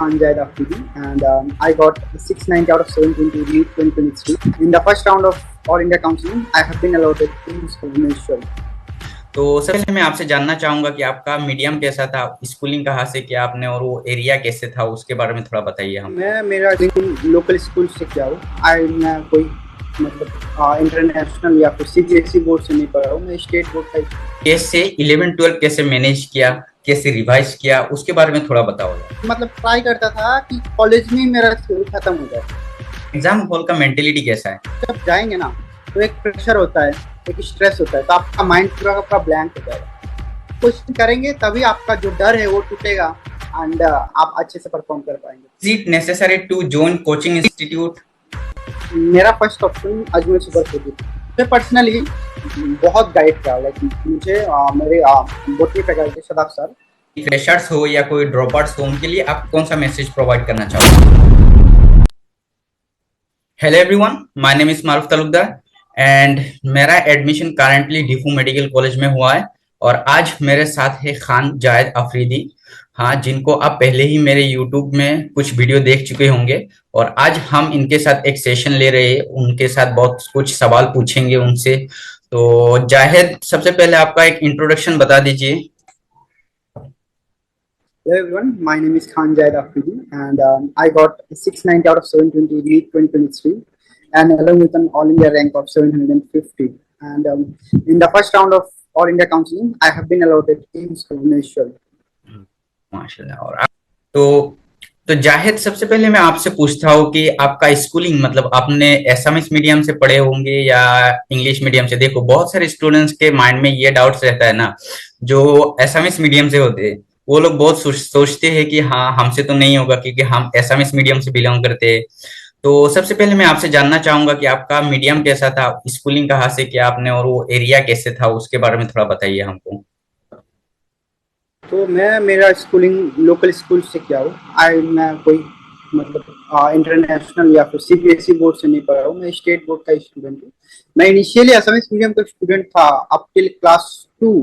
Khan Jayed Afridi, and I got 690 out of 720 REIT 2023. In the first round of All India Counseling, I have been allotted in Bhubaneswar. तो सबसे पहले मैं आपसे जानना चाहूंगा कि आपका मीडियम कैसा था, स्कूलिंग कहाँ से किया आपने और वो एरिया कैसे था, उसके बारे में थोड़ा बताइए हम। मैं मेरा लोकल स्कूल से किया हूँ। मैं कोई मतलब इंटरनेशनल या फिर सीबीएसई बोर्ड से नहीं पढ़ा हूँ, मैं स्टेट बोर्ड का। कैसे 11-12 कैसे मैनेज किया, कैसे रिवाइज किया, उसके बारे में थोड़ा बताओ। मतलब ट्राई करता था कि कॉलेज में मेरा खत्म हो जाए। एग्जाम हॉल का मेंटेलिटी कैसा है? जब जाएंगे ना तो एक प्रेशर होता है, एक स्ट्रेस होता है, तो आपका माइंड पूरा का ब्लैंक हो जाएगा। कोशिश करेंगे तभी आपका जो डर है वो टूटेगा एंड आप अच्छे से परफॉर्म कर पाएंगे। Is it necessary to join coaching institute? मेरा फर्स्ट ऑप्शन अजमेर सुपर था। मैं पर्सनली बहुत गाइड किया, लाइक मुझे मेरे botany faculty Shadab sir. Freshers हो या कोई ड्रॉप आउट्स हो, उनके लिए आप कौन सा मैसेज प्रोवाइड करना चाहोगे? Hello everyone, my name is Maroof Talukdar and मेरा एडमिशन करंटली डीफू मेडिकल कॉलेज में हुआ है और आज मेरे साथ है खान जायद अफरीदी। हाँ, जिनको आप पहले ही मेरे यूट्यूब में कुछ वीडियो देख चुके होंगे और आज हम इनके साथ एक सेशन ले रहे हैं, उनके साथ बहुत कुछ सवाल पूछेंगे उनसे। तो जाहिद, सबसे पहले आपका एक इंट्रोडक्शन बता दीजिए। Hello everyone, my name is Khan Jayed Afridi, and I got 690 out of 720 REIT 2023, and along with an All India rank of 750. And in the first round of All India Counseling, I have been allotted in Bhubaneswar. माशाल्लाह। और तो जाहिद, सबसे पहले मैं आपसे पूछता हूँ कि आपका स्कूलिंग मतलब आपने एसएमएस मीडियम से पढ़े होंगे या इंग्लिश मीडियम से? देखो, बहुत सारे स्टूडेंट्स के माइंड में ये डाउट्स रहता है ना, जो एसएमएस मीडियम से होते हैं वो लोग बहुत सोचते हैं कि हाँ हमसे तो नहीं होगा क्योंकि हम एसएमएस मीडियम से बिलोंग करते हैं। तो सबसे पहले मैं आपसे जानना चाहूंगा कि आपका मीडियम कैसा था, स्कूलिंग कहाँ से किया आपने और वो एरिया कैसे था, उसके बारे में थोड़ा बताइए हमको। तो मैं मेरा स्कूलिंग लोकल स्कूल से किया हूँ। मैं कोई मतलब इंटरनेशनल या फिर सीबीएसई बोर्ड से नहीं पढ़ा हूँ, मैं स्टेट बोर्ड का स्टूडेंट हूँ। मैं इनिशियली एसएमएस मीडियम का स्टूडेंट था अप टिल क्लास 2,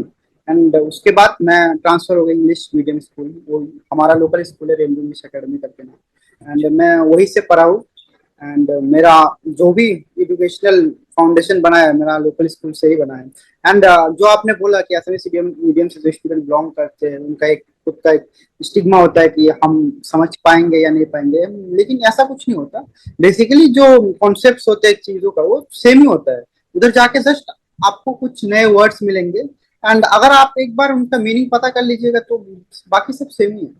एंड उसके बाद मैं ट्रांसफर हो गया इंग्लिश मीडियम स्कूल। वो हमारा लोकल स्कूल है, रेनबो इंग्लिश अकेडमी करके ना, एंड मैं वहीं से पढ़ा हूँ। एंड मेरा जो भी एजुकेशनल फाउंडेशन बना है मेरा लोकल स्कूल से ही बना है। एंड जो आपने बोला कि एसएमएस मीडियम से जो स्टूडेंट बिलोंग करते हैं उनका एक खुद का एक स्टिग्मा होता है कि हम समझ पाएंगे या नहीं पाएंगे, लेकिन ऐसा कुछ नहीं होता। बेसिकली जो कॉन्सेप्ट्स होते हैं चीजों का वो सेम ही होता है। उधर जाके जस्ट आपको कुछ नए वर्ड्स मिलेंगे एंड अगर आप एक बार उनका मीनिंग पता कर लीजिएगा तो बाकी सब सेम ही है,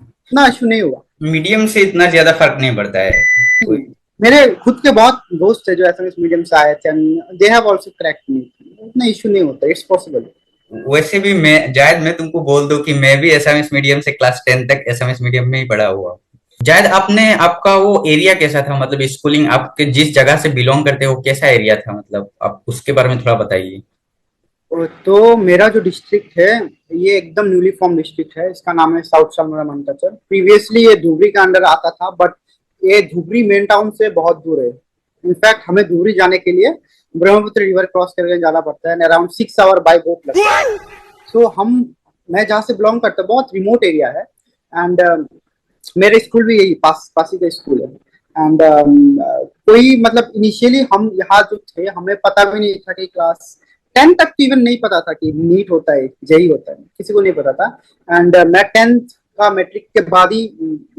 इतना इशू नहीं होगा। मीडियम से इतना ज्यादा फर्क नहीं पड़ता है। मेरे खुद के बहुत दोस्त है जो एसएमएस मीडियम से आए थे, दे हैव आल्सो क्रैक्ड मी, उतना इशू नहीं होता, इट्स पॉसिबल। वैसे भी मैं तुमको बोल दूं कि मैं भी एसएमएस मीडियम से क्लास 10 तक एसएमएस मीडियम में ही पढ़ा हुआ। जायद, आपका वो एरिया कैसा था, मतलब स्कूलिंग आपके जिस जगह से बिलोंग करते हो कैसा एरिया था, मतलब आप उसके बारे में थोड़ा बताइए। तो मेरा जो डिस्ट्रिक्ट है ये एकदम न्यूली फॉर्म डिस्ट्रिक्ट है, इसका नाम है साउथ शामरा मंटाचर। प्रीवियसली ये धुबरी का अंडर आता था, बट ये धुबरी मेन टाउन से बहुत दूर है। इनफैक्ट हमें धुबरी जाने के लिए ब्रह्मपुत्र रिवर क्रॉस करके जाना पड़ता है, अराउंड 6 आवर बाय बोट लगता है। सो मैं जहाँ से बिलोंग करता हूँ बहुत रिमोट एरिया है, एंड मेरे स्कूल भी यही पास ही का स्कूल है। एंड कोई मतलब इनिशियली हम यहाँ जो थे हमें पता भी नहीं था कि क्लास 10 तक तो इवन नहीं पता था कि नीट होता है, जेई होता है, किसी को नहीं पता था। एंड मैं 10th का मैट्रिक के बाद ही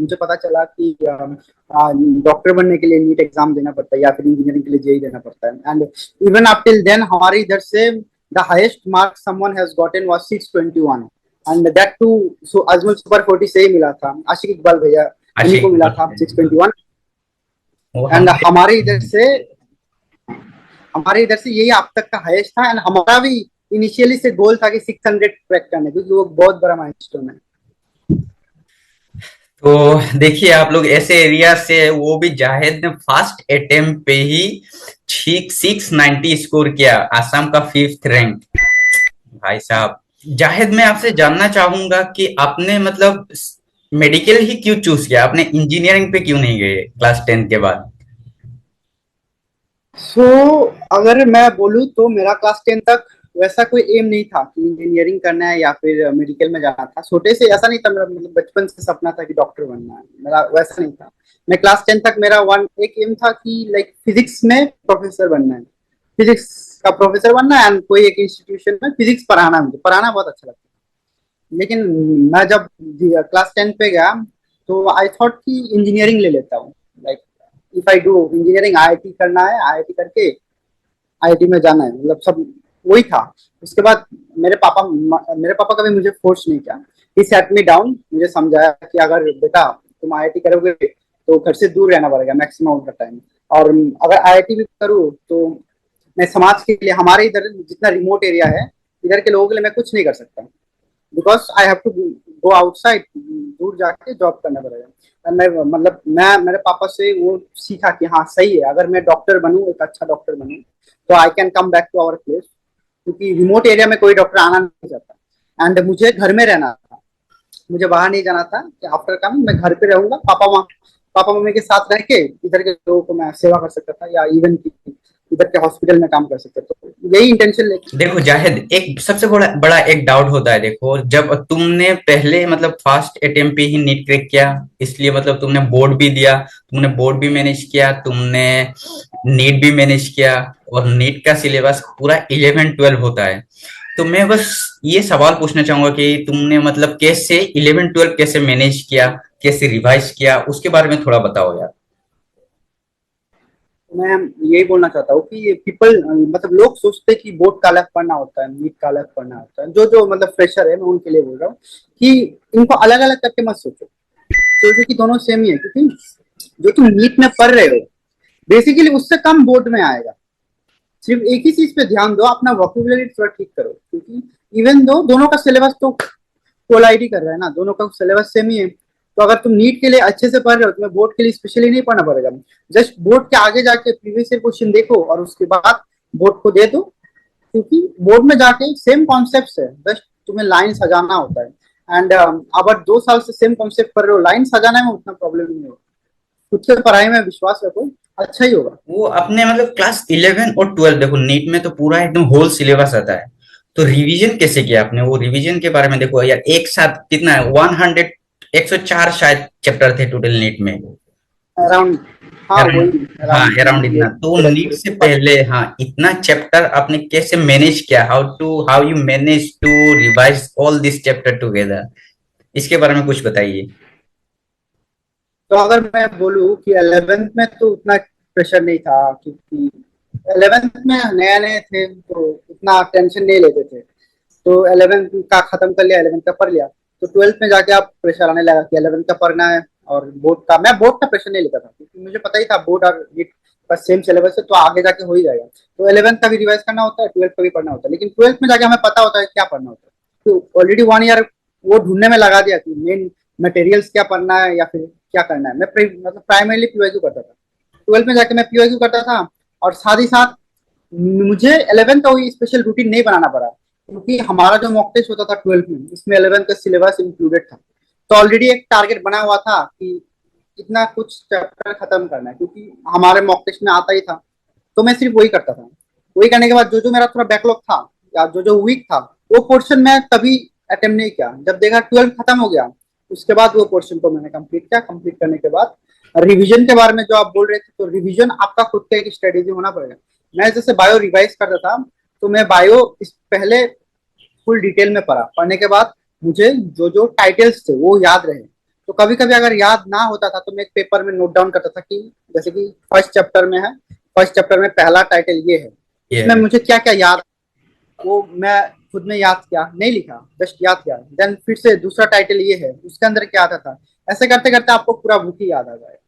मुझे पता चला कि डॉक्टर बनने के लिए नीट एग्जाम देना पड़ता है या फिर इंजीनियरिंग के लिए जेई देना पड़ता है। And even up till then हमारे इधर से the highest mark someone has gotten was 621, and that too so Ajmal super 40 से ही मिला था। आशिक इकबाल भैया उन्हीं को मिला था 621। एंड हमारे इधर से यही अब तक का हाईएस्ट था, एंड हमारा भी इनिशियली से गोल था कि 600 क्रैक करने, क्योंकि वो बहुत बड़ा माइलस्टोन है। तो देखिए, आप लोग ऐसे एरिया से, वो भी जाहिद ने फर्स्ट अटेम्प्ट पे ही 690 स्कोर किया, आसाम का 5th रैंक। भाई साहब, जाहिद मैं आपसे जानना चाहूंगा कि आपने मतलब मेडिकल ही क्यों चूज किया, आपने इंजीनियरिंग पे क्यों नहीं गए क्लास 10 के बाद? सो अगर मैं बोलूँ तो मेरा क्लास 10 तक वैसा कोई एम नहीं था कि इंजीनियरिंग करना है या फिर मेडिकल में जाना था। छोटे से ऐसा नहीं था मेरा, मतलब बचपन से सपना था कि डॉक्टर बनना है मेरा, वैसा नहीं था। मैं क्लास 10 तक मेरा वन एक एम था कि लाइक फिजिक्स में प्रोफेसर बनना है, फिजिक्स का प्रोफेसर बनना है, एंड कोई एक इंस्टीट्यूशन में फिजिक्स पढ़ाना है, मुझे पढ़ाना बहुत अच्छा लगता है। लेकिन मैं जब क्लास 10 पे गया तो आई थॉट कि इंजीनियरिंग ले लेता हूँ, like if I do engineering, IIT करना है, आईआईटी करके आईआईटी में जाना है, मतलब सब वही था। उसके बाद मेरे पापा कभी मुझे फोर्स नहीं किया, ही सेट मी डाउन, मुझे समझाया कि अगर बेटा तुम आईआईटी करोगे तो घर से दूर रहना पड़ेगा मैक्सिमम ऑफ द टाइम, और अगर आईआईटी भी करूँ तो मैं समाज के लिए, हमारे इधर जितना रिमोट एरिया है इधर के लोगों के लिए मैं कुछ नहीं कर सकता, because I have to go outside, दूर जाके जॉब करना पड़ेगा। मैं मतलब मैं मेरे पापा से वो सीखा कि हाँ सही है, अगर मैं डॉक्टर बनूं, एक अच्छा डॉक्टर बनूं, तो I can come back to our place, क्योंकि रिमोट एरिया में कोई डॉक्टर आना नहीं चाहता। एंड मुझे घर में रहना था, मुझे बाहर नहीं जाना था कि आफ्टर कमिंग मैं घर पे रहूंगा, पापा मम्मी के साथ रह के इधर के लोगों को मैं सेवा कर सकता था, या इवन इधर के हॉस्पिटल में काम कर सकता था। तो यही इंटेंशन लेके। देखो जाहिद, एक सबसे बड़ा बड़ा एक डाउट होता है। देखो, जब तुमने पहले मतलब फर्स्ट अटेम्प्ट पे ही नीट क्रैक किया, इसलिए मतलब तुमने बोर्ड भी दिया, तुमने बोर्ड भी मैनेज किया, तुमने नीट भी मैनेज किया, और नीट का सिलेबस पूरा 11-12 होता है। तो मैं बस ये सवाल पूछना चाहूंगा कि तुमने मतलब कैसे 11-12 कैसे मैनेज किया, कैसे रिवाइज किया, उसके बारे में थोड़ा बताओ यार। मैं यही बोलना चाहता हूँ कि ये पीपल, मतलब लोग सोचते हैं कि बोर्ड का अलग पढ़ना होता है, नीट का अलग पढ़ना होता है। जो जो मतलब फ्रेशर है, मैं उनके लिए बोल रहा हूँ कि इनको अलग अलग करके मत सोचो, सोचो कि दोनों सेम ही है, क्योंकि जो तुम नीट में पढ़ रहे हो बेसिकली उससे कम बोर्ड में आएगा। सिर्फ एक ही चीज पे ध्यान दो, अपना वोकेबुलरी थोड़ा ठीक करो, क्योंकि इवन दो दोनों का सिलेबस तो कोलाइड कर रहा है ना, दोनों का सिलेबस सेम ही है। तो अगर तुम नीट के लिए अच्छे से पढ़ रहे हो, तुम्हें बोर्ड के लिए स्पेशली नहीं पढ़ना पड़ेगा, जस्ट बोर्ड के आगे जाके प्रीवियस ईयर क्वेश्चन देखो और उसके बाद बोर्ड को दे दो, क्योंकि बोर्ड में जाके सेम कॉन्सेप्ट है, बस तुम्हें लाइन सजाना होता है। एंड अगर 2 साल से सेम कॉन्सेप्ट पढ़ रहे हो, लाइन सजाने में उतना प्रॉब्लम नहीं होगा, खुद से पढ़ाई में विश्वास रखो, अच्छा ही होगा। वो अपने मतलब क्लास 11 और 12, देखो नीट में तो पूरा एकदम होल सिलेबस आता है, तो रिवीजन कैसे किया आपने? वो रिवीजन के बारे में देखो यार, एक साथ कितना है, 104 शायद चैप्टर थे टोटल नीट में। अराउंड, हाँ अराउंड, वही हाँ अराउंड अराउंड ये इतना। तो नीट पूरे से पहले हाँ इतना चैप्टर आपने कैसे मैनेज किया? How you manage to revise all this chapter together, इसके बारे में कुछ बताइए। तो अगर मैं बोलूँ कि 11th में तो उतना प्रेशर नहीं था, क्योंकि 11th में नया नए थे तो उतना टेंशन नहीं लेते थे। तो 11th का खत्म कर लिया, 11th का पढ़ लिया, तो 12th में जाके आप प्रेशर आने लगा कि 11th का पढ़ना है। और बोर्ड का प्रेशर नहीं लेता था, क्योंकि मुझे पता ही था बोर्ड और नीट का सेम सिलेबस है, तो आगे जाके हो ही जाएगा। तो 11th का भी रिवाइज करना होता है, 12th का भी पढ़ना होता है, लेकिन 12th में जाके हमें पता होता है क्या पढ़ना होता है। तो ऑलरेडी 1 ईयर वो ढूंढने में लगा दिया कि मेन मटेरियल्स क्या पढ़ना है या फिर क्या करना है। मैं मतलब प्राइमरीली पीवाईक्यू करता था, 12th में जाके मैं पीवाईक्यू करता था, और साथ ही साथ मुझे 11th का कोई स्पेशल रूटीन नहीं बनाना पड़ा, क्योंकि हमारा जो मॉक टेस्ट होता था 12th में, इसमें 11th का सिलेबस इंक्लूडेड था। तो ऑलरेडी एक टारगेट बना हुआ था कि इतना कुछ चैप्टर खत्म करना है, क्योंकि हमारे मॉक टेस्ट में आता ही था। तो मैं सिर्फ वही करता था। वही करने के बाद जो जो मेरा थोड़ा बैकलॉग था या जो जो वीक था, वो पोर्शन मैं कभी अटेम्प्ट नहीं किया। जब देखा 12 खत्म हो गया, उसके बाद वो पोर्शन को मैंने कंप्लीट किया। कंप्लीट करने के बाद रिवीजन के बारे में जो आप बोल रहे थे, तो रिवीजन आपका खुद का एक स्ट्रेटेजी होना पड़ेगा। मैं जैसे बायो रिवाइज करता था, तो मैं बायो इस पहले फुल डिटेल में पढ़ा, पढ़ने के बाद मुझे जो जो टाइटल्स थे वो याद रहे। तो कभी कभी अगर याद ना होता था, तो मैं एक पेपर में नोट डाउन करता था कि जैसे कि फर्स्ट चैप्टर में है, फर्स्ट चैप्टर में पहला टाइटल ये है, इसमें मुझे क्या क्या याद, वो मैं खुद में याद किया, नहीं लिखा, जस्ट याद किया। देन फिर से दूसरा टाइटल ये है, उसके अंदर क्या आता था। ऐसे करते करते आपको पूरा बुक ही याद आ जाएगा।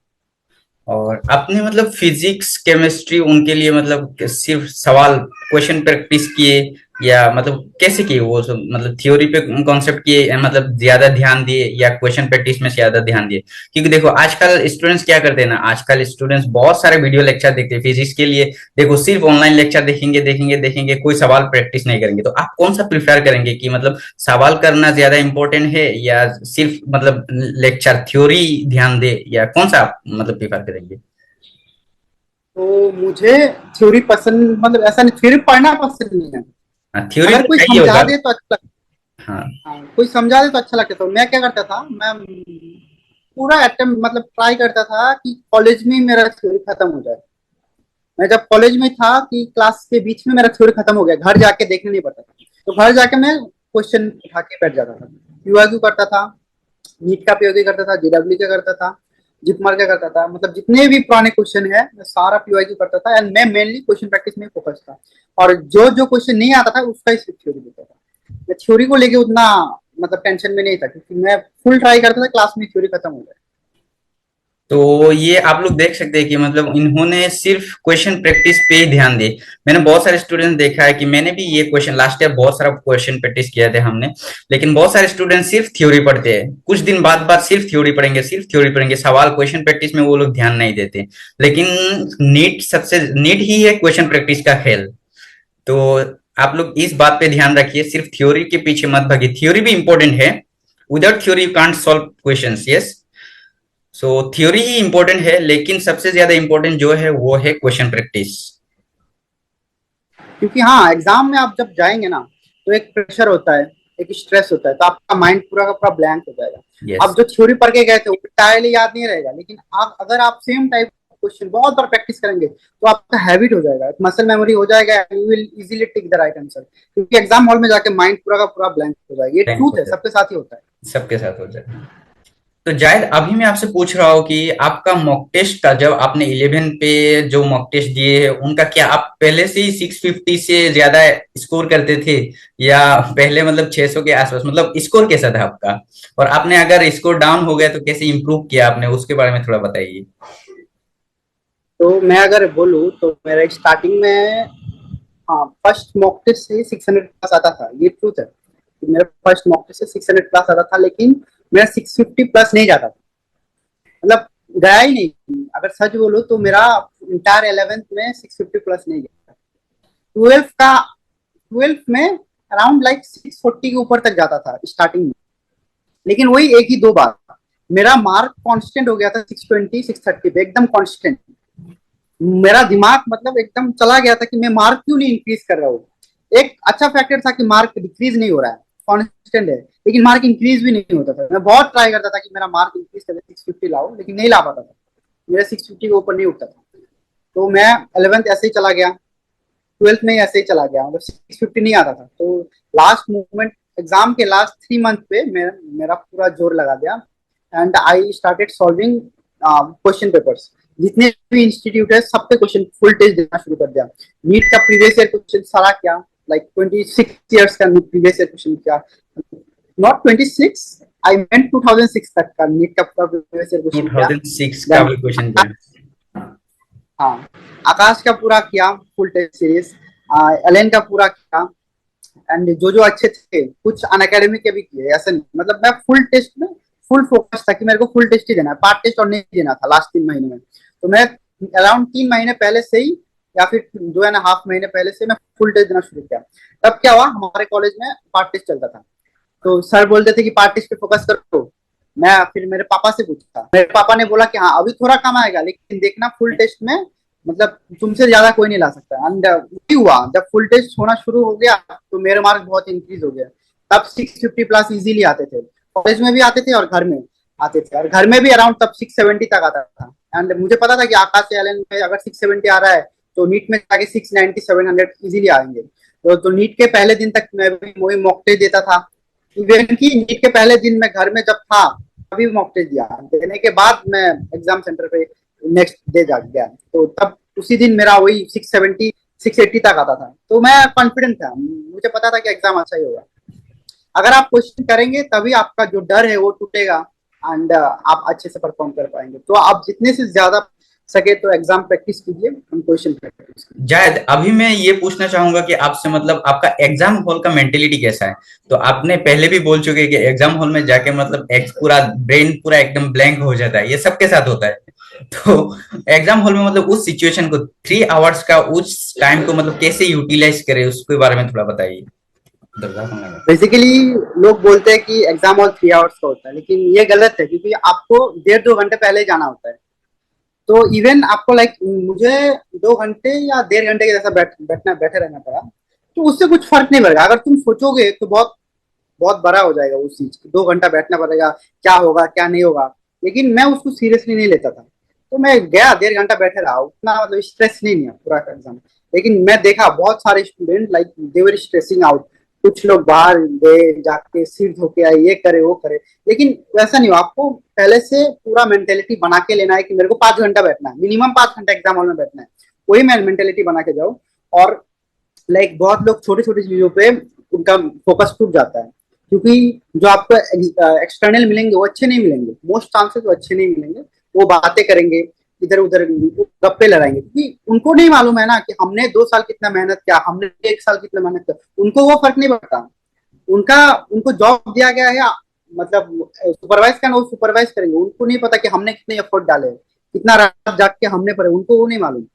और आपने मतलब फिजिक्स केमिस्ट्री उनके लिए मतलब सिर्फ सवाल क्वेश्चन प्रैक्टिस किए, या मतलब कैसे किए वो सब, मतलब थ्योरी पे कॉन्सेप्ट किए, मतलब ज्यादा ध्यान दिए, या क्वेश्चन प्रैक्टिस में ज्यादा ध्यान दिए? क्योंकि देखो आजकल स्टूडेंट्स क्या करते हैं ना, आजकल स्टूडेंट्स बहुत सारे वीडियो लेक्चर देखते हैं फिजिक्स के लिए। देखो सिर्फ ऑनलाइन लेक्चर देखेंगे देखेंगे देखेंगे, कोई सवाल प्रैक्टिस नहीं करेंगे। तो आप कौन सा प्रिफर करेंगे कि मतलब सवाल करना ज्यादा इंपॉर्टेंट है, या सिर्फ मतलब लेक्चर थ्योरी ध्यान दे, या कौन सा आप मतलब प्रिफर करेंगे? तो मुझे थ्योरी पसंद, मतलब ऐसा नहीं थ्योरी पढ़ना पसंद नहीं है, थ्योरी अगर तो कोई चाहिए समझा होगा। दे तो अच्छा लगता। हाँ। हाँ, कोई समझा दे तो अच्छा लगता। तो मैं क्या करता था, मैं पूरा अटेम्प्ट मतलब ट्राई करता था कि कॉलेज में ही मेरा थ्योरी खत्म हो जाए। मैं जब कॉलेज में था कि क्लास के बीच में मेरा थ्योरी खत्म हो गया, घर जाके देखने नहीं पड़ता था। तो घर जाके मैं क्वेश्चन उठा के बैठ जाता था, पीवाईक्यू करता था, नीट का पीवाईक्यू करता था, जेडब्ल्यू का करता था, जिपमर का करता था। मतलब जितने भी पुराने क्वेश्चन है मैं सारा पीवाईक्यू करता था, एंड मैं मेनली क्वेश्चन प्रैक्टिस में फोकस था। और जो जो क्वेश्चन नहीं आता था उसका ही सिर्फ थ्योरी देता था। मैं थ्योरी को लेके उतना मतलब टेंशन में नहीं था, क्योंकि मैं फुल ट्राई करता था क्लास में थ्योरी खत्म हो जाए। तो ये आप लोग देख सकते हैं कि मतलब इन्होंने सिर्फ क्वेश्चन प्रैक्टिस पे ही ध्यान दी। मैंने बहुत सारे स्टूडेंट देखा है कि मैंने भी ये क्वेश्चन लास्ट ईयर बहुत सारा क्वेश्चन प्रैक्टिस किया थे हमने, लेकिन बहुत सारे स्टूडेंट सिर्फ थ्योरी पढ़ते हैं, कुछ दिन बाद बाद सिर्फ थ्योरी पढ़ेंगे, सिर्फ थ्योरी पढ़ेंगे, सवाल क्वेश्चन प्रैक्टिस में वो लोग ध्यान नहीं देते। लेकिन नीट ही है क्वेश्चन प्रैक्टिस का खेल। तो आप लोग इस बात पे ध्यान रखिए, सिर्फ थ्योरी के पीछे मत भागिए। थ्योरी भी इंपॉर्टेंट है, without theory you can't solve questions, yes. So theory he important है, लेकिन सबसे ज्यादा इंपॉर्टेंट जो है वो है क्वेश्चन प्रैक्टिस। क्योंकि हाँ, एग्जाम में आप जब जाएंगे ना, तो एक प्रेशर होता है, एक स्ट्रेस होता है, तो आपका माइंड पूरा का पूरा ब्लैंक हो जाएगा। यस। आप जो थ्योरी पढ़ के गए थे वो टायरली याद नहीं रहेगा, लेकिन आप अगर आप सेम टाइप क्वेश्चन बहुत बार प्रैक्टिस करेंगे तो आपका हैबिट हो जाएगा, मसल मेमोरी हो जाएगा, you will easily tick the right answer. क्योंकि एग्जाम हॉल में जाके माइंड पूरा का पूरा ब्लैंक हो जाएगा। ये बैंक ट्रूथ हो है, जाए, सबके साथ ही होता है। सबके साथ हो जाए। तो जायद, अभी मैं आपसे पूछ रहा हूँ कि आपका मॉक टेस्ट का, जब आपने 11 पे जो मॉक टेस्ट दिए हैं उनका क्या आप पहले से ही 650 से ज्यादा स्कोर करते थे, या पहले मतलब 600 के आसपास, मतलब स्कोर कैसा था आपका? और आपने अगर स्कोर डाउन हो गया तो कैसे इंप्रूव किया आपने, उसके बारे में थोड़ा बताइए। तो मैं अगर बोलूँ तो मेरा स्टार्टिंग में, हाँ, फर्स्ट मॉक टेस्ट से 600 प्लस आता था, ये ट्रूथ है कि मेरा फर्स्ट मॉक टेस्ट से 600 प्लस आता था, लेकिन मेरा 650 प्लस नहीं जाता था। मतलब गया ही नहीं। अगर सच बोलूं तो मेरा इंटायर 11th में 650 प्लस नहीं गया। 12th में अराउंड लाइक 640 के ऊपर तक जाता था स्टार्टिंग में, लेकिन वही एक ही दो बार मेरा मार्क कांस्टेंट हो गया था 620 630 पे, एकदम कांस्टेंट। मेरा दिमाग मतलब एकदम चला गया था कि मैं मार्क क्यों नहीं इंक्रीज कर रहा हूँ। एक अच्छा फैक्टर था कि मार्क डिक्रीज नहीं हो रहा है, कांस्टेंट है, लेकिन मार्क इंक्रीज भी नहीं होता था। मैं बहुत ट्राई करता था कि मेरा मार्क इंक्रीज कर 650 लाओ, लेकिन नहीं ला पाता था। मेरा 650 के ऊपर नहीं उठता था। तो मैं 11th ऐसे ही चला गया, 12th में ऐसे ही चला गया, मतलब 650 नहीं आता था। तो लास्ट मोमेंट, एग्जाम के लास्ट 3 मंथ पे मेरा पूरा जोर लगा दिया, and I started solving question papers. जितने भी इंस्टीट्यूट है सब पे क्वेश्चन फुल टेस्ट देना शुरू कर दिया। नीट का प्रीवियस ईयर क्वेश्चन सारा क्या, लाइक 26 ईयर्स का प्रीवियस ईयर क्वेश्चन क्या, नॉट 26, आई मेंट 2006 तक का नीट का पूरा प्रीवियस ईयर क्वेश्चन क्या। 2006 का देन भी क्वेश्चन क्या? हाँ, आकाश का पूरा किया फुल टेस्ट सीरीज, एलेन का पूरा किया, एंड जो जो अच्छे थे कुछ अन अकेडमी के भी किए। ऐसा नहीं, मतलब मैं फुल टेस्ट में फुल फोकस था कि मेरे को फुल टेस्ट ही देना है, पार्ट टेस्ट और नहीं देना था लास्ट 3 महीने में। तो मैं अराउंड 3 महीने पहले से ही, या फिर 2.5 महीने पहले से मैं फुल टेस्ट देना शुरू किया। तब क्या हुआ, हमारे कॉलेज में पार्ट टेस्ट चलता था, तो सर बोलते थे कि पार्ट टेस्ट पे फोकस करो। मैं फिर मेरे पापा से पूछा, मेरे पापा ने बोला कि हाँ अभी थोड़ा कम आएगा, लेकिन देखना फुल टेस्ट में मतलब तुमसे ज्यादा कोई नहीं ला सकता। एंड वही हुआ, जब फुल टेस्ट होना शुरू हो गया तो मेरे मार्क बहुत इंक्रीज हो गया। तब 650 प्लस इजीली आते थे, कॉलेज में भी आते थे और घर में आते थे, और घर में भी अराउंड तब 670 तक आता था। एंड मुझे पता था कि आकाश एलन में अगर 670 आ रहा है तो नीट में जाके 690 700 इजीली आएंगे। तो नीट के पहले दिन तक मैं भी वही मॉक टेस्ट देता था। इवन की नीट के पहले दिन मैं घर में जब था अभी मॉक टेस्ट दिया, देने के बाद मैं एग्जाम सेंटर पे नेक्स्ट डे जा गया, तो तब उसी दिन मेरा वही 670 680 तक आता था। तो मैं कॉन्फिडेंट था, मुझे पता था कि एग्जाम अच्छा ही होगा। अगर आप क्वेश्चन करेंगे तभी आपका जो डर है वो टूटेगा, एंड आप अच्छे से परफॉर्म कर पाएंगे। तो आप जितने से ज्यादा सके तो एग्जाम प्रैक्टिस कीजिए, हम क्वेश्चन प्रैक्टिस कीजिए। जायद, अभी मैं ये पूछना चाहूंगा कि आपसे मतलब आपका एग्जाम हॉल का मेंटेलिटी कैसा है? तो आपने पहले भी बोल चुके हैं कि एग्जाम हॉल में जाके मतलब एक पूरा ब्रेन पूरा एकदम ब्लैंक हो जाता है, ये सबके साथ होता है। तो एग्जाम हॉल में मतलब उस सिचुएशन को, 3 आवर्स का उस टाइम को मतलब कैसे यूटिलाइज करें, उसके बारे में थोड़ा बताइए। बेसिकली लोग बोलते हैं कि एग्जाम हॉल 3 आवर्स का होता है, लेकिन ये गलत है, क्योंकि आपको 1.5 2 घंटे पहले जाना होता है। तो इवन आपको लाइक मुझे 2 घंटे या 1.5 घंटे के जैसा बैठे रहना पड़ा, तो उससे कुछ फर्क नहीं पड़ेगा। अगर तुम सोचोगे तो बहुत बहुत बड़ा हो जाएगा उस चीज, 2 घंटा बैठना पड़ेगा, क्या होगा क्या नहीं होगा। लेकिन मैं उसको सीरियसली नहीं लेता था, तो मैं गया 1.5 घंटा बैठे रहा, उतना मतलब स्ट्रेस नहीं लिया पूरा एग्जाम। लेकिन मैं देखा बहुत सारे student like they were stressing out. कुछ लोग बाहर गए, जाके सिर धो के आए, ये करे वो करे। लेकिन वैसा नहीं हो, आपको पहले से पूरा मेंटेलिटी बना के लेना है कि मेरे को 5 घंटा बैठना है, मिनिमम 5 घंटा एग्जाम हॉल में बैठना है। वही मेंटेलिटी बना के जाओ। और लाइक बहुत लोग छोटी छोटी चीजों पे उनका फोकस टूट जाता है, क्योंकि जो आपको एक्सटर्नल मिलेंगे वो अच्छे नहीं मिलेंगे, मोस्ट चांसेस वो अच्छे नहीं मिलेंगे। वो बातें करेंगे, इधर उधर गप्पे लड़ाएंगे, क्योंकि उनको नहीं मालूम है ना कि हमने 2 साल कितना मेहनत किया, हमने 1 साल कितना मेहनत किया। उनको वो फर्क नहीं पड़ता। उनका उनको जॉब दिया गया है, मतलब सुपरवाइज करना, वो सुपरवाइज करेंगे। उनको नहीं पता कि हमने कितने एफर्ट डाले, कितना रात जाग के हमने पढ़े, उनको वो नहीं मालूम।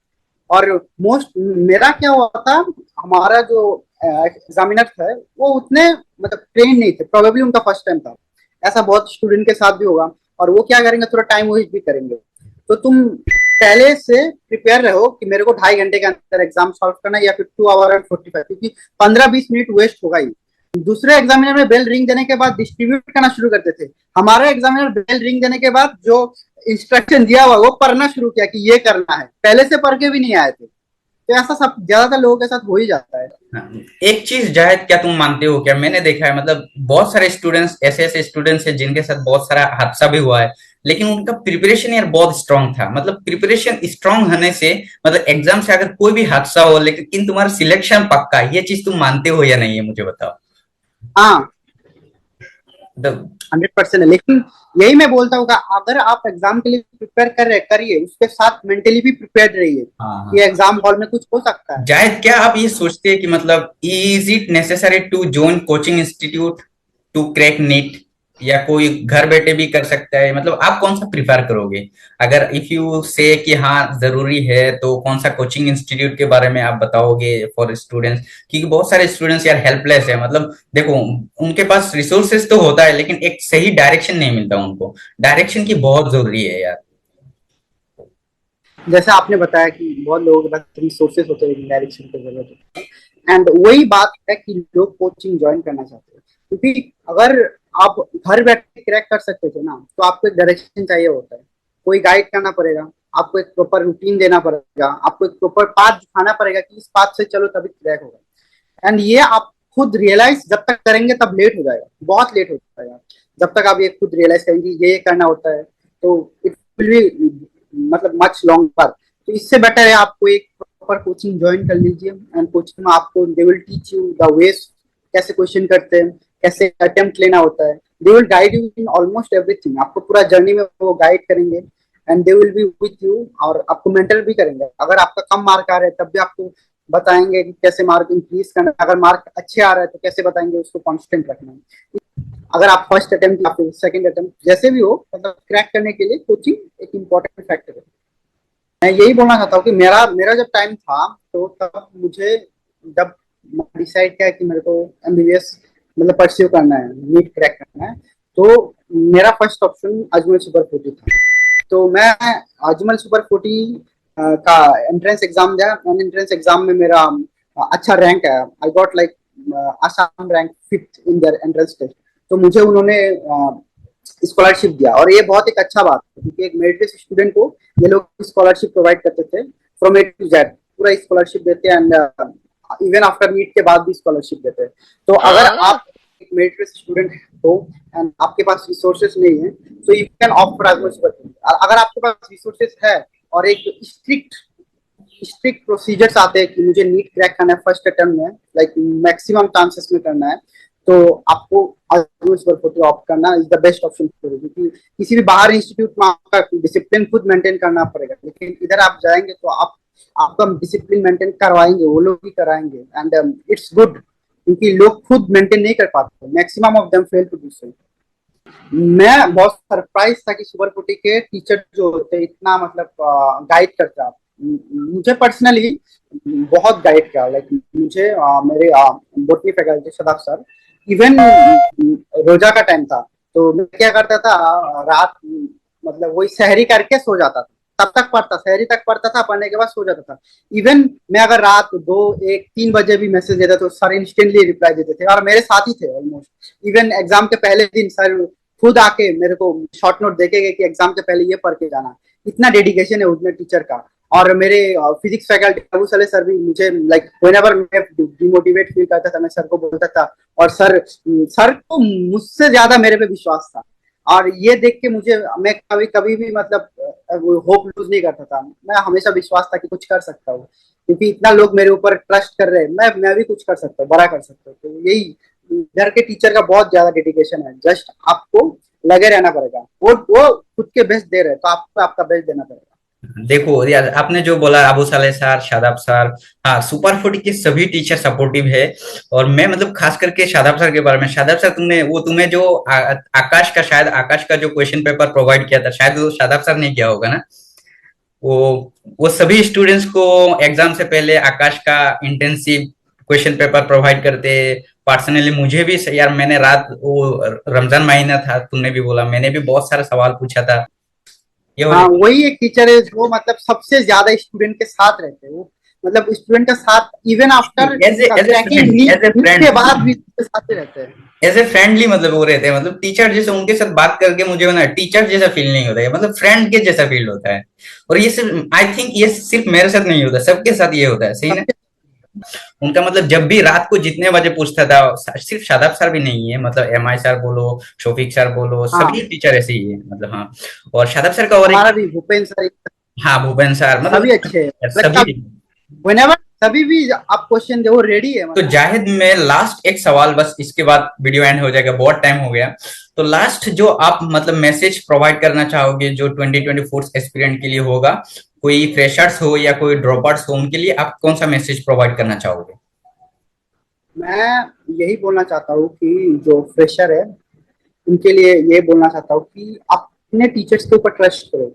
और मोस्ट मेरा क्या हुआ था, हमारा जो एग्जामिनर था वो उतने मतलब ट्रेन नहीं थे, प्रोबेबली उनका फर्स्ट टाइम था। ऐसा बहुत स्टूडेंट के साथ भी होगा। और वो क्या करेंगे, थोड़ा टाइम वेस्ट भी करेंगे। तो तुम पहले से प्रिपेयर रहो कि मेरे को 2.5 घंटे के अंदर एग्जाम सॉल्व करना है, या फिर 2 आवर एंड 45, क्योंकि 15-20 मिनट वेस्ट होगा ही। दूसरे एग्जामिनर में बेल रिंग देने के बाद डिस्ट्रीब्यूट करना शुरू करते थे। हमारा एग्जामिनर बेल रिंग देने के बाद जो इंस्ट्रक्शन दिया हुआ वो पढ़ना शुरू किया कि ये करना है, पहले से पढ़ के भी नहीं आए थे। तो ऐसा सब ज्यादातर लोगों के साथ हो ही जाता है। हाँ, एक चीज जाहिद, क्या तुम मानते हो क्या, मैंने देखा है मतलब बहुत सारे स्टूडेंट्स, ऐसे ऐसे स्टूडेंट्स हैं जिनके साथ बहुत सारा हादसा भी हुआ है, लेकिन उनका प्रिपरेशन यार बहुत स्ट्रांग था। मतलब प्रिपरेशन स्ट्रांग होने से मतलब एग्जाम से अगर कोई भी हादसा हो लेकिन तुम्हारा सिलेक्शन पक्का है, ये चीज तुम मानते हो या नहीं है, मुझे बताओ। हाँ, मतलब 100% है। लेकिन यही मैं बोलता हूँ कि अगर आप एग्जाम के लिए प्रिपेयर कर रहे करिए, उसके साथ मेंटली भी प्रिपेयर रहिए हाँ कि हाँ, एग्जाम हॉल में कुछ हो सकता है। जाहिद क्या आप ये सोचते हैं कि मतलब is it necessary to join coaching institute to crack NEET, या कोई घर बैठे भी कर सकता है? मतलब आप कौन सा प्रिफर करोगे? अगर इफ यू से कि हाँ जरूरी है, तो कौन सा कोचिंग इंस्टीट्यूट के बारे में आप बताओगे फॉर स्टूडेंट्स? क्योंकि बहुत सारे स्टूडेंट्स यार हेल्पलेस है। मतलब देखो, उनके पास रिसोर्सेस तो होता है लेकिन एक सही डायरेक्शन नहीं मिलता उनको। डायरेक्शन की बहुत जरूरी है यार। जैसे आपने बताया कि बहुत लोगों के पास रिसोर्सेज होते हैं, डायरेक्शन की जरूरत होती है। एंड वही बात है कि लोग कोचिंग ज्वाइन करना चाहते हैं, क्योंकि अगर आप घर बैठे क्रैक कर सकते थे ना, तो आपको एक डायरेक्शन चाहिए होता है। कोई गाइड करना पड़ेगा, आपको एक प्रॉपर रूटीन देना पड़ेगा, आपको एक प्रॉपर पाथ दिखाना पड़ेगा कि इस पाथ से चलो तभी क्रैक होगा। एंड ये आप खुद रियलाइज जब तक करेंगे तब लेट हो जाएगा, बहुत लेट हो जाएगा। जब तक आप ये खुद रियलाइज करेंगे ये करना होता है, तो इट विल बी मतलब मच लॉन्गर। तो इससे बेटर है आपको एक प्रॉपर कोचिंग ज्वाइन कर लीजिए। एंड कोचिंग में आपको they will teach you the ways, कैसे क्वेश्चन करते हैं, कैसे अटेम्प्ट लेना होता है। They will guide you in almost everything, आपको पूरा जर्नी में वो गाइड करेंगे। And they will be with you, और आपको मेंटर भी करेंगे। अगर आपका कम मार्क आ रहा है तब भी आपको बताएंगे कि कैसे मार्क इंक्रीज करना है। अगर मार्क अच्छे आ रहा है तो कैसे बताएंगे उसको कांस्टेंट रखना है। अगर आप फर्स्ट अटेम्प्ट या फिर सेकंड अटेम्प्ट जैसे भी हो, मतलब क्रैक करने के लिए कोचिंग एक इम्पोर्टेंट फैक्टर है। मैं यही बोलना चाहता हूँ कि मेरा मेरा जब टाइम था, तो तब मुझे जब डिसाइड किया कि मेरे को एमबीबीएस मतलब परस्यू करना है, नीट क्रैक करना है, तो मेरा फर्स्ट ऑप्शन अजमल सुपर 40 था। तो मैं अजमल सुपर 40 का एंट्रेंस एग्जाम दिया। एंट्रेंस एग्जाम में मेरा अच्छा रैंक है। I got like Assam rank 5th in their entrance test. तो मुझे उन्होंने स्कॉलरशिप दिया, और ये बहुत एक अच्छा बात है, क्योंकि एक मेरिटलेस स्टूडेंट को ये लोग स्कॉलरशिप प्रोवाइड करते थे फ्रॉम ए टू जेड, पूरा स्कॉलरशिप देते हैं। एंड इवन आफ्टर नीट के बाद भी स्कॉलरशिप देते हैं। तो अगर आप एक मेरिटलेस स्टूडेंट हो एंड आपके पास रिसोर्सेज नहीं है, तो you can opt for Ajmal super 40। अगर आपके पास रिसोर्सेज है और एक स्ट्रिक्ट स्ट्रिक्ट प्रोसीजर्स आते हैं कि मुझे नीट क्रैक करना है फर्स्ट अटेम्प्ट में, लाइक मैक्सिमम चांसेस में करना है, तो आपको ऑप्ट करना is the best option for you. क्योंकि किसी भी बाहर इंस्टीट्यूट में आपका डिसिप्लिन खुद मेंटेन करना पड़ेगा, लेकिन इधर आप जाएंगे तो आप आपका डिसिप्लिन मेंटेन करवाएंगे, वो लोग भी कराएंगे। एंड इट्स गुड, क्योंकि लोग खुद मेंटेन नहीं कर पाते, maximum of them fail to do so. मैं बहुत सरप्राइज था कि सुपर 40 के टीचर जो होते हैं इतना मतलब गाइड करते हैं। मुझे पर्सनली बहुत गाइड किया, लाइक मुझे मेरे botany faculty Sadaf sir, even रोजा का टाइम था तो मैं क्या करता था, रात मतलब वही सहरी करके सो जाता था। तब तक पढ़ता, शहरी तक पढ़ता था, पढ़ने के बाद सो जाता था। इवन मैं अगर रात 2, 1, 3 बजे भी मैसेज देता तो सर इंस्टेंटली रिप्लाई देते थे, और मेरे साथ ही थे ऑलमोस्ट। इवन एग्जाम के पहले दिन सर खुद आके मेरे को शॉर्ट नोट देके गए कि एग्जाम के पहले ये पढ़ के जाना। इतना डेडिकेशन है उसमें टीचर का। और मेरे फिजिक्स फैकल्टी अबू सले सर भी मुझे लाइक व्हेनेवर मैं डिमोटिवेट फील करता था, मैं सर को बोलता था, और सर को मुझसे ज्यादा मेरे पे विश्वास था। और ये देख के मुझे, मैं कभी कभी भी मतलब होप लूज नहीं करता था। मैं हमेशा विश्वास था कि कुछ कर सकता हूँ, क्योंकि इतना लोग मेरे ऊपर ट्रस्ट कर रहे हैं, मैं भी कुछ कर सकता हूँ, बड़ा कर सकता हूँ। तो यही घर के टीचर का बहुत ज्यादा डेडिकेशन है। जस्ट आपको लगे रहना पड़ेगा, वो खुद के बेस्ट दे रहे हैं, तो आपको आपका बेस्ट देना पड़ेगा। देखो यार, आपने जो बोला अबू साले सर, शादाब सर, हाँ, सुपर फूडी के सभी टीचर सपोर्टिव है। और मैं मतलब खास करके शादाब सर के बारे में, शादाब सर तुम्हें जो आकाश का जो क्वेश्चन पेपर प्रोवाइड किया था, शायद वो शादाब सर ने किया होगा ना। वो वो सभी स्टूडेंट्स को एग्जाम से पहले आकाश का इंटेंसिव क्वेश्चन पेपर प्रोवाइड करते। पर्सनली मुझे भी यार, मैंने रात, वो रमजान महीना था, तुमने भी बोला, मैंने भी बहुत सारा सवाल पूछा था। ये हो हाँ, वही एक टीचर है जो मतलब सबसे ज्यादा स्टूडेंट के साथ रहते हैं। वो मतलब स्टूडेंट के साथ even after as a cracking friend, as a NEET friend, के बाद भी उसके साथ ही रहते हैं। एज ए फ्रेंडली, मतलब वो रहते हैं, मतलब टीचर जैसे उनके साथ बात करके मुझे ना टीचर जैसा फील नहीं होता है, मतलब फ्रेंड के जैसा फील होता है। और ये सिर्फ, आई थिंक ये सिर्फ मेरे साथ नहीं होता, सबके साथ ये होता है, सही ना। सबके उनका मतलब जब भी रात को जितने बजे पूछता था, सिर्फ शादाब सर भी नहीं है, मतलब एम आई सर बोलो, शोफिक सर बोलो, सभी हाँ, टीचर ऐसे ही है, मतलब हाँ। और शादाब सर का और एक, हमारा भी भूपेंद्र सर, हाँ, भूपेन सर, सभी अच्छे हैं। मतलब मतलब सभी। व्हेनेवर कभी भी आप क्वेश्चन दो, वो रेडी है तो मतलब। जाहिद, में लास्ट एक सवाल, बस इसके बाद वीडियो एंड हो जाएगा, बहुत टाइम हो गया। तो लास्ट जो आप मतलब मैसेज प्रोवाइड करना चाहोगे जो 2024 एस्पिरेंट के लिए होगा, कोई फ्रेशर्स हो या कोई ड्रॉप आउट्स हो, उनके लिए आप कौन सा मैसेज प्रोवाइड करना चाहोगे? मैं यही बोलना चाहता हूँ कि जो फ्रेशर है उनके लिए ये बोलना चाहता हूँ कि आप अपने टीचर्स के ऊपर ट्रस्ट करो।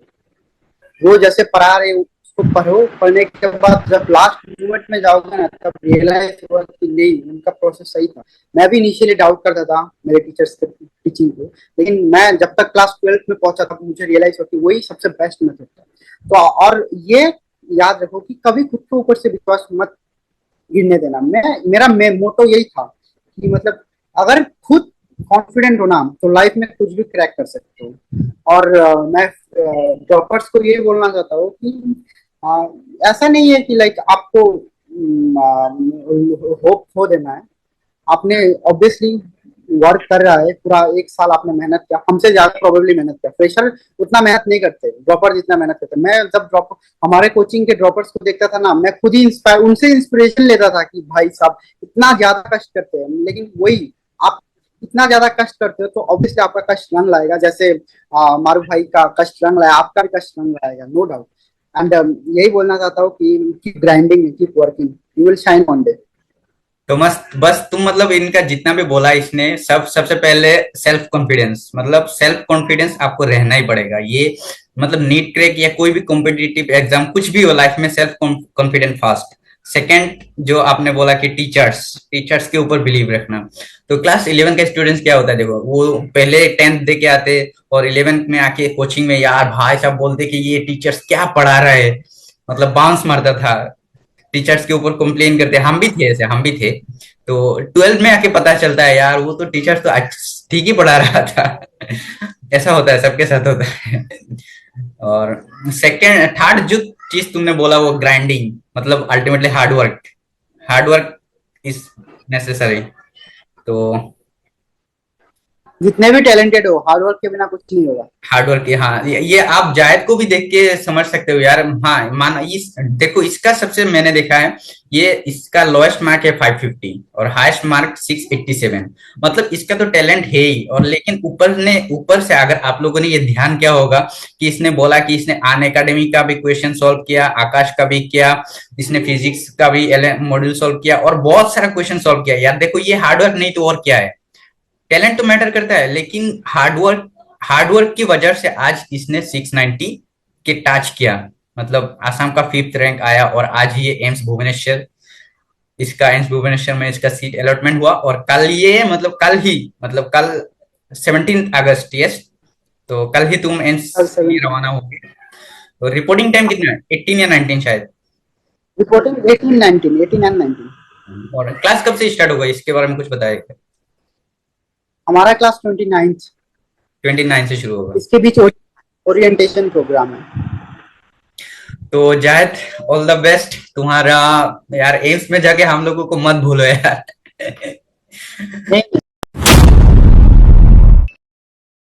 वो जैसे पढ़ा रहे उसको पढ़ो, पढ़ने के बाद जब लास्ट मोमेंट में जाओगे ना, तब रियलाइज होगा कि नहीं, उनका प्रोसेस सही था। मैं भी इनिशियली डाउट करता था मेरे टीचर्स के टीचिंग को, लेकिन मैं जब तक क्लास 12th में पहुंचा था मुझे रियलाइज हुआ कि वही सबसे बेस्ट मेथड था। तो और ये याद रखो कि कभी खुद के ऊपर से विश्वास मत गिरने देना। मेरा मोटो यही था कि मतलब अगर खुद कॉन्फिडेंट हो ना, तो लाइफ में कुछ भी क्रैक कर सकते हो। और मैं ड्रॉपर्स को ये बोलना चाहता हूँ कि ऐसा नहीं है कि लाइक आपको होप खो देना है। आपने ऑब्वियसली वर्क कर रहा है, पूरा 1 साल आपने मेहनत किया, हमसे ज्यादा प्रोबेबली मेहनत किया। फ्रेशर उतना मेहनत नहीं करते, ड्रॉपर जितना मेहनत करते। मैं जब ड्रॉप हमारे कोचिंग के ड्रॉपर्स को देखता था ना, मैं खुद ही इंस्पायर, उनसे इंस्पिरेशन लेता था कि भाई साहब इतना ज्यादा कष्ट करते हैं। लेकिन वही, आप इतना ज्यादा कष्ट करते हो तो ऑब्वियसली आपका कष्ट रंग लाएगा। जैसे मारू भाई का कष्ट रंग लाया, आपका भी कष्ट रंग लाएगा, नो डाउट। एंड यही बोलना चाहता हूँ कि keep grinding, keep working, you will shine one day. तो मस्त, बस तुम मतलब इनका जितना भी बोला इसने, सबसे पहले सेल्फ कॉन्फिडेंस, मतलब सेल्फ कॉन्फिडेंस आपको रहना ही पड़ेगा। ये मतलब नीट क्रैक या कोई भी कॉम्पिटिटिव एग्जाम कुछ भी हो लाइफ में, सेल्फ कॉन्फिडेंस फास्ट। सेकंड, जो आपने बोला कि टीचर्स टीचर्स के ऊपर बिलीव रखना। तो क्लास 11 के स्टूडेंट्स क्या होता है, देखो वो पहले 10th दे के आते, और 11th में आके कोचिंग में यार भाई साहब बोलते कि ये टीचर्स क्या पढ़ा रहे है, मतलब बाउंस मारता था, टीचर्स के ऊपर कंप्लेन करते। हम भी थे ऐसे, हम भी थे। तो 12th में आके पता चलता है यार वो तो टीचर्स तो ठीक ही पढ़ा रहा था। ऐसा होता है, सबके साथ होता है। और सेकंड, थर्ड जो चीज तुमने बोला वो ग्राइंडिंग, मतलब ultimately hard work, hard work is necessary. तो जितने भी टैलेंटेड हो, हार्ड वर्क के बिना कुछ नहीं होगा। हार्डवर्क की, हाँ, ये आप जायद को भी देख के समझ सकते हो यार। हाँ, माना इस, देखो इसका सबसे मैंने देखा है, ये इसका लोएस्ट मार्क है 550 और हाईएस्ट मार्क 687। मतलब इसका तो टैलेंट है ही। और लेकिन ऊपर से अगर आप लोगों ने ये ध्यान किया होगा कि इसने बोला कि इसने अन अकेडमी का भी क्वेश्चन सॉल्व किया, आकाश का भी किया, इसने फिजिक्स का भी मॉड्यूल सॉल्व किया, और बहुत सारा क्वेश्चन सॉल्व किया। यार देखो, ये हार्डवर्क नहीं तो और क्या है। टैलेंट तो मैटर करता है, लेकिन हार्डवर्क की वजह से आज इसने 690 के टच किया, मतलब आसाम का 5th रैंक आया। और आज ये एम्स भुवनेश्वर में इसका सीट अलॉटमेंट हुआ। और कल ये, मतलब कल 17 अगस्त, यस, तो कल ही तुम एम्स कल के लिए 17। रवाना होगे। तो रिपोर्टिंग टाइम कितना है, 18 या 19 शायद? Reporting 18 and 19। और क्लास कब से स्टार्ट होगा, इसके बारे में कुछ बताया? हमारा क्लास 29। 29 से शुरू होगा। इसके बीच ओरिएंटेशन प्रोग्राम है। तो जायद, ऑल द बेस्ट तुम्हारा। यार एम्स में जाके हम लोगों को मत भूलो यार। नहीं